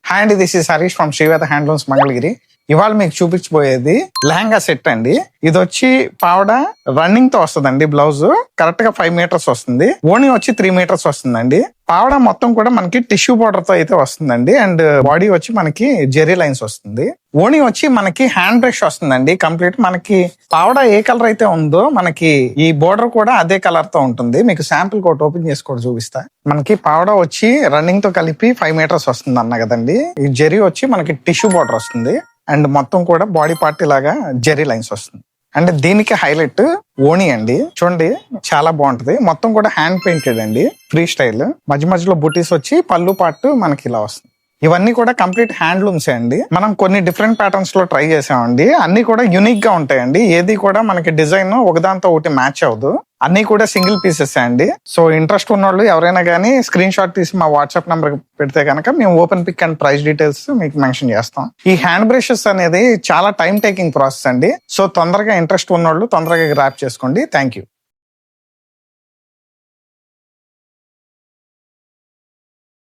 Hi అండి, this is Harish from Sri Veda handlooms Mangalagiri. ఇవాళ మీకు చూపించబోయేది లెహంగా సెట్ అండి. ఇది వచ్చి పావడ రన్నింగ్ తో వస్తుందండి. బ్లౌజ్ కరెక్ట్ గా 5 మీటర్స్ వస్తుంది. ఓణి వచ్చి 3 మీటర్స్ వస్తుందండి. పావడ మొత్తం కూడా మనకి టిష్యూ బోర్డర్ తో అయితే వస్తుందండి. అండ్ బాడీ వచ్చి మనకి జెరీ లైన్స్ వస్తుంది. ఓణి వచ్చి మనకి హ్యాండ్ బ్రష్ వస్తుందండి. కంప్లీట్ మనకి పావడ ఏ కలర్ అయితే ఉందో మనకి ఈ బోర్డర్ కూడా అదే కలర్ తో ఉంటుంది. మీకు శాంపుల్ కోట్ ఓపెన్ చేసుకోవడం చూపిస్తా. మనకి పావడ వచ్చి రన్నింగ్ తో కలిపి 5 మీటర్స్ వస్తుంది అన్న కదండి. ఈ జెరీ వచ్చి మనకి టిష్యూ బోర్డర్ వస్తుంది. అండ్ మొత్తం కూడా బాడీ పార్ట్ లాగా జెరీ లైన్స్ వస్తుంది. అండ్ దీనికి హైలైట్ ఓణి అండి. చూడండి చాలా బాగుంటది. మొత్తం కూడా హ్యాండ్ పెయింటెడ్ అండి, ఫ్రీ స్టైల్. మధ్య మధ్యలో బుటీస్ వచ్చి పళ్ళు పార్ట్ మనకి ఇలా వస్తుంది. ఇవన్నీ కూడా కంప్లీట్ హ్యాండ్లూమ్సే అండి. మనం కొన్ని డిఫరెంట్ ప్యాటర్న్స్ లో ట్రై చేసామండి. అన్ని కూడా యూనిక్ గా ఉంటాయండి. ఏది కూడా మనకి డిజైన్ ఒకదాంతో ఒకటి మ్యాచ్ అవ్వదు. అన్ని కూడా సింగిల్ పీసెస్ అండి. సో ఇంట్రెస్ట్ ఉన్న వాళ్ళు ఎవరైనా కానీ స్క్రీన్ షాట్ తీసి మా వాట్సాప్ నెంబర్ పెడితే కనుక మేము open pick and price details మీకు మెన్షన్ చేస్తాం. ఈ హ్యాండ్ బ్రషెస్ అనేది చాలా టైం టేకింగ్ ప్రాసెస్ అండి. సో తొందరగా ఇంట్రెస్ట్ ఉన్న వాళ్ళు తొందరగా గ్రాప్ చేసుకోండి. Thank you.